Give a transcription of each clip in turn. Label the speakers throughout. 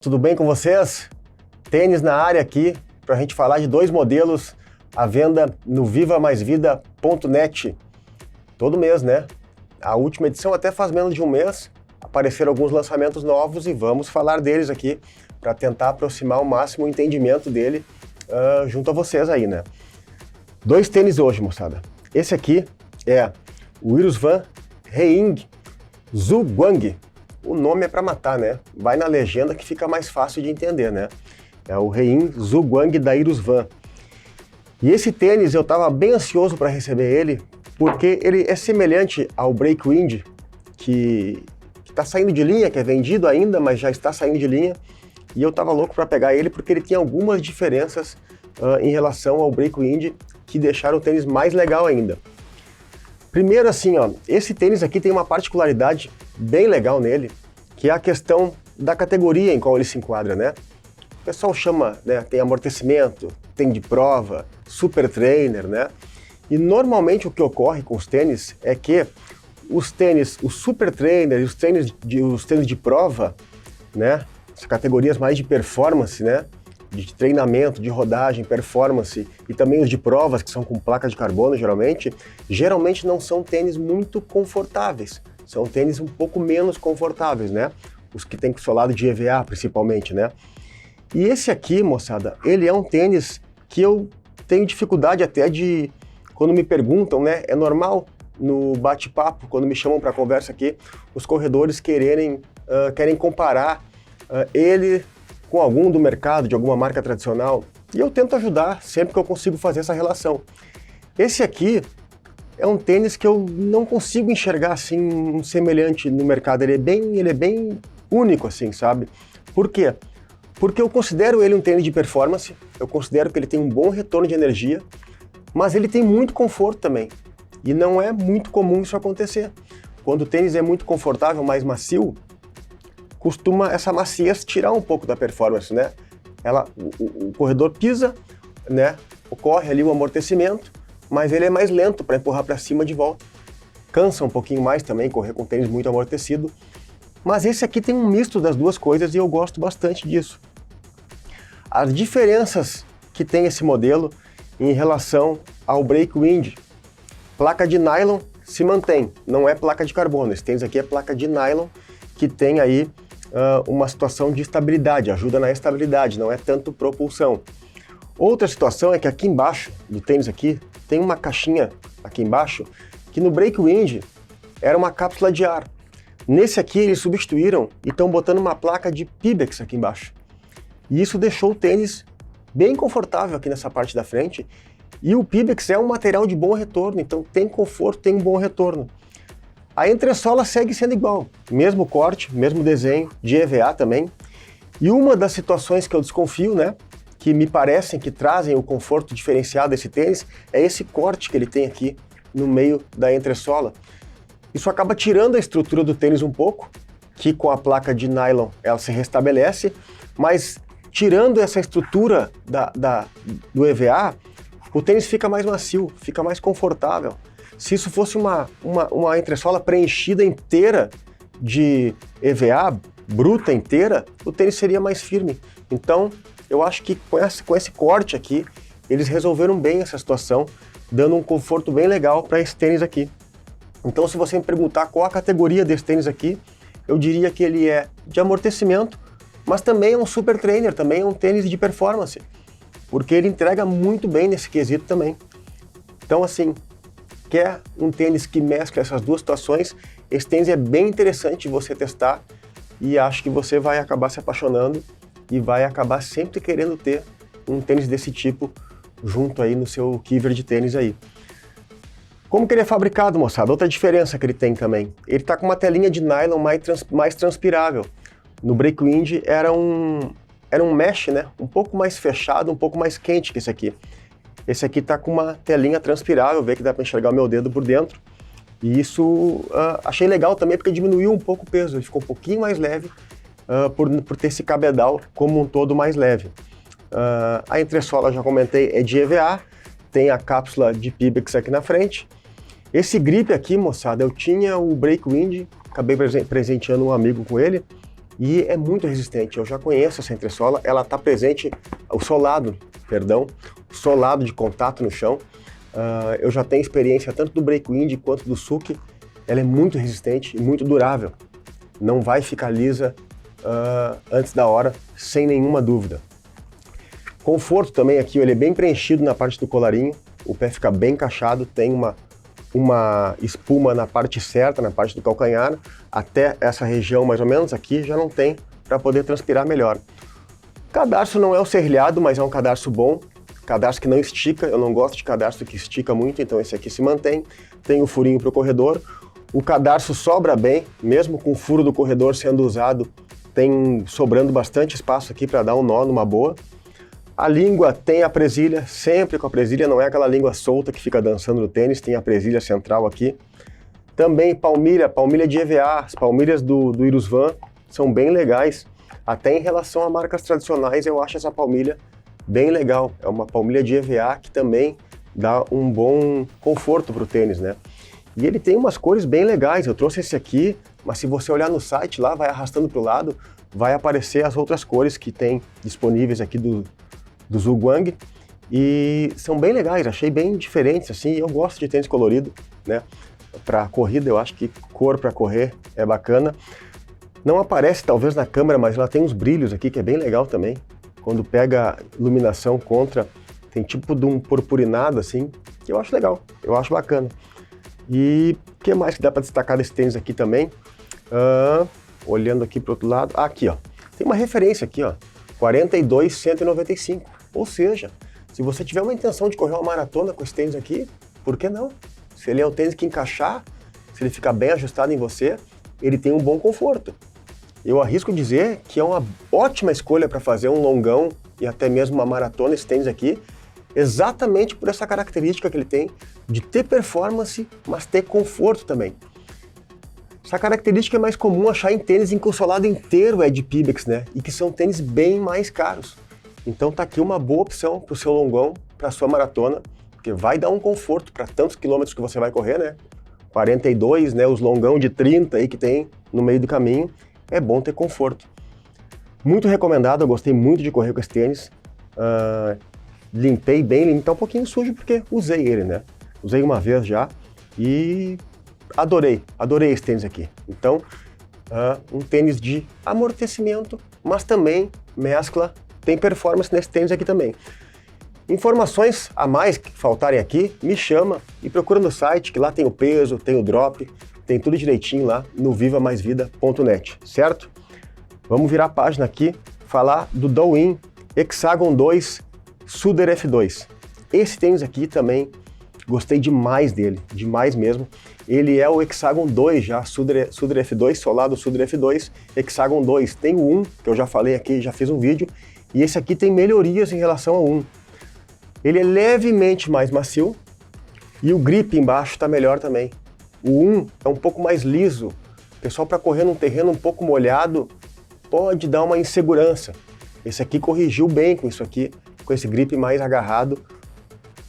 Speaker 1: Tudo bem com vocês? Tênis na área aqui para a gente falar de dois modelos à venda no vivamaisvida.net. Todo mês, né? A última edição até faz menos de um mês, apareceram alguns lançamentos novos e vamos falar deles aqui para tentar aproximar ao máximo o entendimento dele junto a vocês aí, né? Dois tênis hoje, moçada. Esse aqui é o Irusvan Reing Zhuguang. O nome é para matar, né? Vai na legenda que fica mais fácil de entender, né? É o Reing Zhuguang da Irusvan. E esse tênis eu estava bem ansioso para receber ele, porque ele é semelhante ao Breakwind, que está saindo de linha, que é vendido ainda, mas já está saindo de linha. E eu estava louco para pegar ele porque ele tinha algumas diferenças em relação ao Breakwind que deixaram o tênis mais legal ainda. Primeiro assim, ó, esse tênis aqui tem uma particularidade bem legal nele, que é a questão da categoria em qual ele se enquadra, né? O pessoal chama, né, tem amortecimento, tem de prova, super trainer, né? E normalmente o que ocorre com os tênis é que os tênis, o super trainer e os tênis de prova, né, as categorias mais de performance, né, de treinamento, de rodagem, performance e também os de provas, que são com placa de carbono geralmente não são tênis muito confortáveis, são tênis um pouco menos confortáveis, né? Os que tem solado de EVA principalmente, né? E esse aqui, moçada, ele é um tênis que eu tenho dificuldade até de, quando me perguntam, né? É normal no bate-papo, quando me chamam para conversa aqui, os corredores querem comparar ele com algum do mercado, de alguma marca tradicional, e eu tento ajudar sempre que eu consigo fazer essa relação. Esse aqui é um tênis que eu não consigo enxergar assim um semelhante no mercado, ele é bem único assim, sabe? Por quê? Porque eu considero ele um tênis de performance, eu considero que ele tem um bom retorno de energia, mas ele tem muito conforto também, e não é muito comum isso acontecer. Quando o tênis é muito confortável, mais macio, costuma essa maciez tirar um pouco da performance, né? O corredor pisa, né? Ocorre ali o amortecimento, mas ele é mais lento para empurrar para cima de volta. Cansa um pouquinho mais também correr com tênis muito amortecido. Mas esse aqui tem um misto das duas coisas e eu gosto bastante disso. As diferenças que tem esse modelo em relação ao Breakwind. Placa de nylon se mantém, não é placa de carbono. Esse tênis aqui é placa de nylon que tem aí uma situação de estabilidade, ajuda na estabilidade, não é tanto propulsão. Outra situação é que aqui embaixo do tênis aqui, tem uma caixinha aqui embaixo, que no Breakwind era uma cápsula de ar. Nesse aqui eles substituíram e estão botando uma placa de Pebax aqui embaixo. E isso deixou o tênis bem confortável aqui nessa parte da frente, e o Pebax é um material de bom retorno, então tem conforto, tem um bom retorno. A entressola segue sendo igual, mesmo corte, mesmo desenho, de EVA também. E uma das situações que eu desconfio, né, que me parecem que trazem o conforto diferenciado desse tênis, é esse corte que ele tem aqui no meio da entressola. Isso acaba tirando a estrutura do tênis um pouco, que com a placa de nylon ela se restabelece, mas tirando essa estrutura do EVA, o tênis fica mais macio, fica mais confortável. Se isso fosse uma entressola preenchida inteira de EVA, bruta inteira, o tênis seria mais firme. Então, eu acho que com esse corte aqui, eles resolveram bem essa situação, dando um conforto bem legal para esse tênis aqui. Então, se você me perguntar qual a categoria desse tênis aqui, eu diria que ele é de amortecimento, mas também é um super trainer, também é um tênis de performance, porque ele entrega muito bem nesse quesito também. Então, assim, quer um tênis que mescla essas duas situações, esse tênis é bem interessante você testar e acho que você vai acabar se apaixonando e vai acabar sempre querendo ter um tênis desse tipo junto aí no seu quiver de tênis aí. Como que ele é fabricado, moçada? Outra diferença que ele tem também, ele está com uma telinha de nylon mais transpirável. No Breakwind era um mesh, né? Um pouco mais fechado, um pouco mais quente que esse aqui. Esse aqui está com uma telinha transpirável, vê que dá para enxergar o meu dedo por dentro. E isso achei legal também porque diminuiu um pouco o peso, ele ficou um pouquinho mais leve por ter esse cabedal como um todo mais leve. A entressola, já comentei, é de EVA, tem a cápsula de Pebax aqui na frente. Esse grip aqui, moçada, eu tinha o Breakwind, acabei presenteando um amigo com ele, e é muito resistente. Eu já conheço essa entressola, ela está presente, o solado de contato no chão. Eu já tenho experiência tanto do Breakwind quanto do Suki. Ela é muito resistente e muito durável. Não vai ficar lisa antes da hora, sem nenhuma dúvida. Conforto também aqui, ele é bem preenchido na parte do colarinho, o pé fica bem encaixado, tem uma espuma na parte certa, na parte do calcanhar, até essa região mais ou menos aqui já não tem para poder transpirar melhor. O cadarço não é o serrilhado, mas é um cadarço bom, cadarço que não estica, eu não gosto de cadarço que estica muito, então esse aqui se mantém, tem o furinho para o corredor, o cadarço sobra bem, mesmo com o furo do corredor sendo usado, tem sobrando bastante espaço aqui para dar um nó numa boa. A língua tem a presilha, sempre com a presilha, não é aquela língua solta que fica dançando no tênis, tem a presilha central aqui. Também palmilha de EVA, as palmilhas do Irusvan são bem legais. Até em relação a marcas tradicionais, eu acho essa palmilha bem legal. É uma palmilha de EVA que também dá um bom conforto para o tênis, né? E ele tem umas cores bem legais, eu trouxe esse aqui, mas se você olhar no site lá, vai arrastando para o lado, vai aparecer as outras cores que tem disponíveis aqui do Zhuguang, e são bem legais, achei bem diferentes, assim, eu gosto de tênis colorido, né? Para corrida, eu acho que cor para correr é bacana. Não aparece talvez na câmera, mas ela tem uns brilhos aqui que é bem legal também. Quando pega iluminação contra, tem tipo de um purpurinado assim, que eu acho legal, eu acho bacana. E o que mais que dá para destacar desse tênis aqui também? Olhando aqui para o outro lado, aqui ó, tem uma referência aqui ó, 42,195. Ou seja, se você tiver uma intenção de correr uma maratona com esse tênis aqui, por que não? Se ele é um tênis que encaixar, se ele ficar bem ajustado em você, ele tem um bom conforto. Eu arrisco dizer que é uma ótima escolha para fazer um longão e até mesmo uma maratona esse tênis aqui, exatamente por essa característica que ele tem de ter performance, mas ter conforto também. Essa característica é mais comum achar em tênis em que o solado inteiro é de Pebax, né? E que são tênis bem mais caros. Então tá aqui uma boa opção para o seu longão, para a sua maratona, porque vai dar um conforto para tantos quilômetros que você vai correr, né? 42, né? Os longão de 30 aí que tem no meio do caminho, é bom ter conforto. Muito recomendado, eu gostei muito de correr com esse tênis. Limpei bem, tá um pouquinho sujo porque usei ele, né? Usei uma vez já e adorei esse tênis aqui. Então, um tênis de amortecimento, mas também mescla, tem performance nesse tênis aqui também. Informações a mais que faltarem aqui, me chama e procura no site, que lá tem o peso, tem o drop, tem tudo direitinho lá no vivamaisvida.net, certo? Vamos virar a página aqui, falar do Douyin Hexagon 2 Suder F2. Esse tênis aqui também, gostei demais dele, demais mesmo. Ele é o Hexagon 2 já, Suder F2, solado Suder F2, Hexagon 2. Tem o 1, que eu já falei aqui, já fiz um vídeo, e esse aqui tem melhorias em relação ao 1. Ele é levemente mais macio e o grip embaixo está melhor também. O 1 é um pouco mais liso. Pessoal, para correr num terreno um pouco molhado, pode dar uma insegurança. Esse aqui corrigiu bem com isso aqui, com esse grip mais agarrado.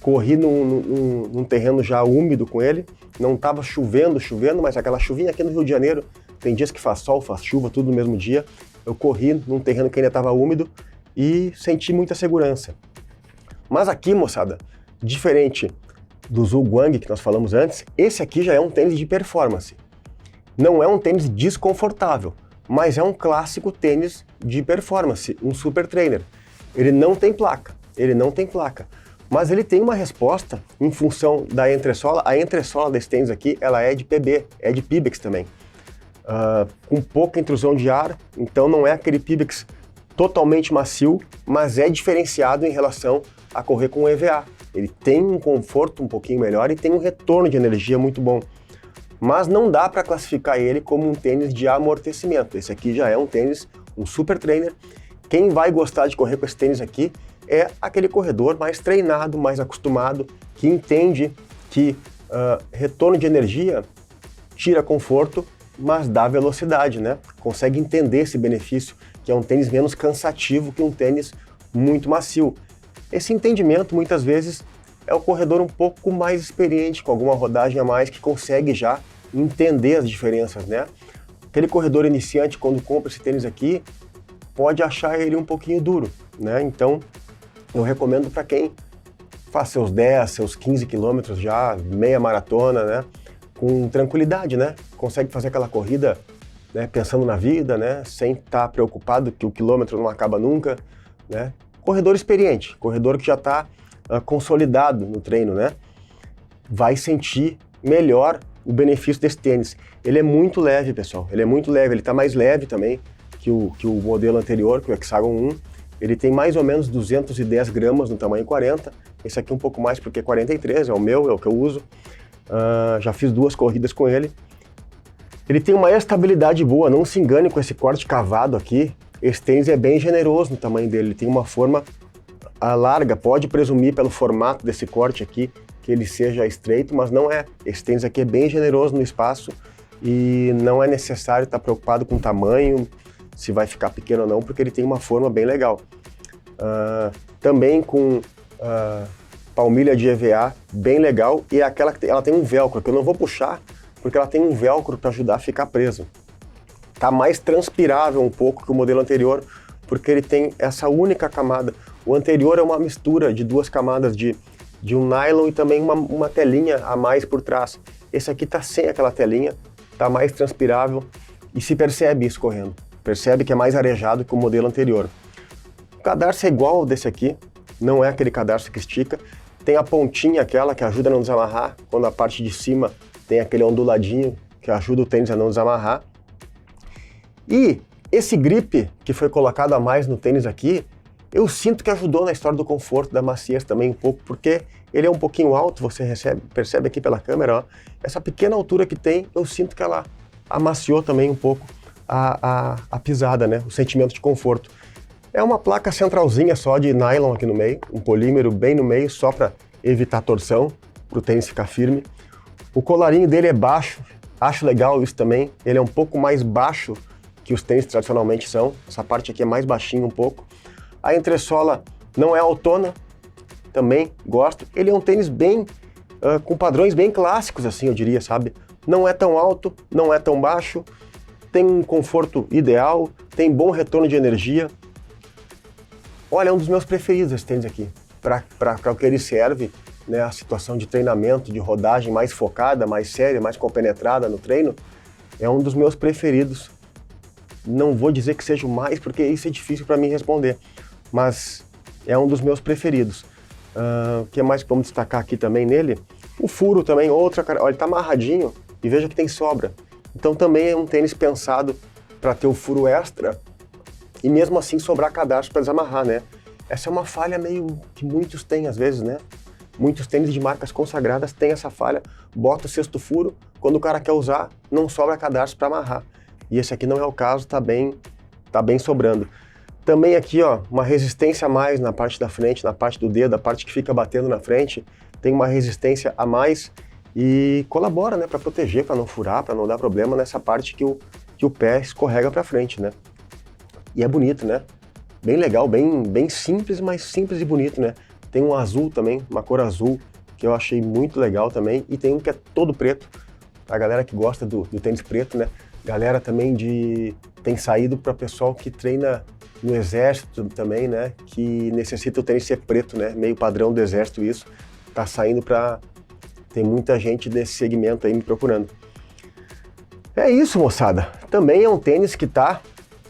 Speaker 1: Corri num terreno já úmido com ele, não estava chovendo, mas aquela chuvinha aqui no Rio de Janeiro, tem dias que faz sol, faz chuva, tudo no mesmo dia. Eu corri num terreno que ainda estava úmido e senti muita segurança. Mas aqui, moçada, diferente do Zhuguang que nós falamos antes, esse aqui já é um tênis de performance. Não é um tênis desconfortável, mas é um clássico tênis de performance, um super trainer. Ele não tem placa, mas ele tem uma resposta em função da entressola. A entressola desse tênis aqui, ela é de PB, é de Pebax também. Com pouca intrusão de ar, então não é aquele Pebax totalmente macio, mas é diferenciado em relação a correr com o EVA. Ele tem um conforto um pouquinho melhor e tem um retorno de energia muito bom. Mas não dá para classificar ele como um tênis de amortecimento. Esse aqui já é um tênis, um super trainer. Quem vai gostar de correr com esse tênis aqui é aquele corredor mais treinado, mais acostumado, que entende que retorno de energia tira conforto, mas dá velocidade, né? Consegue entender esse benefício, que é um tênis menos cansativo que um tênis muito macio. Esse entendimento, muitas vezes, é o corredor um pouco mais experiente, com alguma rodagem a mais, que consegue já entender as diferenças, né? aquele corredor iniciante, quando compra esse tênis aqui, pode achar ele um pouquinho duro, né? Então, eu recomendo para quem faz seus 10, seus 15 quilômetros já, meia maratona, né? Com tranquilidade, né? Consegue fazer aquela corrida, né? Pensando na vida, né? Sem estar preocupado que o quilômetro não acaba nunca, né? Corredor experiente, corredor que já está consolidado no treino, né? Vai sentir melhor o benefício desse tênis. Ele é muito leve, pessoal, ele é muito leve, ele está mais leve também que o modelo anterior, que o Hexagon 1. Ele tem mais ou menos 210 gramas no tamanho 40, esse aqui um pouco mais porque é 43, é o meu, é o que eu uso. Já fiz 2 corridas com ele. Ele tem uma estabilidade boa, não se engane com esse corte cavado aqui. Esse tênis é bem generoso no tamanho dele, ele tem uma forma larga, pode presumir pelo formato desse corte aqui que ele seja estreito, mas não é. Esse tênis aqui é bem generoso no espaço e não é necessário estar preocupado com o tamanho, se vai ficar pequeno ou não, porque ele tem uma forma bem legal. Também com palmilha de EVA bem legal, e é aquela que ela tem um velcro, que eu não vou puxar, porque ela tem um velcro para ajudar a ficar preso. Tá mais transpirável um pouco que o modelo anterior, porque ele tem essa única camada. O anterior é uma mistura de 2 camadas de um nylon e também uma telinha a mais por trás. Esse aqui tá sem aquela telinha, tá mais transpirável e se percebe isso correndo. Percebe que é mais arejado que o modelo anterior. O cadarço é igual ao desse aqui, não é aquele cadarço que estica. Tem a pontinha aquela que ajuda a não desamarrar, quando a parte de cima tem aquele onduladinho que ajuda o tênis a não desamarrar. E esse grip que foi colocado a mais no tênis aqui, eu sinto que ajudou na história do conforto, da maciez também um pouco, porque ele é um pouquinho alto, você percebe aqui pela câmera, ó, essa pequena altura que tem, eu sinto que ela amaciou também um pouco a pisada, né, o sentimento de conforto. É uma placa centralzinha só de nylon aqui no meio, um polímero bem no meio, só para evitar torção, para o tênis ficar firme. O colarinho dele é baixo, acho legal isso também, ele é um pouco mais baixo que os tênis tradicionalmente são, essa parte aqui é mais baixinha um pouco. A entressola não é autona, também gosto. Ele é um tênis bem, com padrões bem clássicos, assim, eu diria, sabe? Não é tão alto, não é tão baixo, tem um conforto ideal, tem bom retorno de energia. Olha, é um dos meus preferidos esse tênis aqui, para o que ele serve, né? A situação de treinamento, de rodagem mais focada, mais séria, mais compenetrada no treino, é um dos meus preferidos. Não vou dizer que seja o mais, porque isso é difícil para mim responder, mas é um dos meus preferidos. O que mais que vamos destacar aqui também nele? O furo também, outra cara. Olha, ele tá amarradinho e veja que tem sobra. Então também é um tênis pensado para ter o furo extra e mesmo assim sobrar cadarço para desamarrar, né? Essa é uma falha meio que muitos têm às vezes, né? Muitos tênis de marcas consagradas têm essa falha, bota o sexto furo, quando o cara quer usar, não sobra cadarço para amarrar. E esse aqui não é o caso, tá bem sobrando. Também aqui, ó, uma resistência a mais na parte da frente, na parte do dedo, a parte que fica batendo na frente, tem uma resistência a mais e colabora, né, para proteger, para não furar, para não dar problema nessa parte que o pé escorrega para frente, né? E é bonito, né? Bem legal, bem simples, mas simples e bonito, né? Tem um azul também, uma cor azul, que eu achei muito legal também, e tem um que é todo preto, a galera que gosta do tênis preto, né? Galera também tem saído para pessoal que treina no exército também, né? Que necessita o tênis ser preto, né? Meio padrão do exército isso. Tá saindo para... Tem muita gente desse segmento aí me procurando. É isso, moçada. Também é um tênis que tá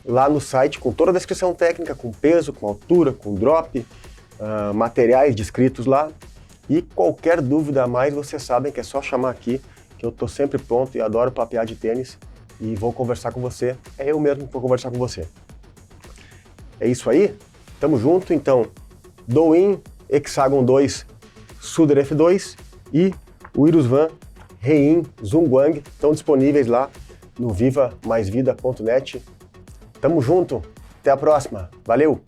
Speaker 1: lá no site com toda a descrição técnica, com peso, com altura, com drop, materiais descritos lá. E qualquer dúvida a mais, vocês sabem que é só chamar aqui, que eu tô sempre pronto e adoro papear de tênis. E vou conversar com você, é eu mesmo que vou conversar com você. É isso aí? Tamo junto, então, Douyin, Hexagon 2, Suder F2 e o Irusvan Rein Zhongguang estão disponíveis lá no vivamaisvida.net. Tamo junto, até a próxima, valeu!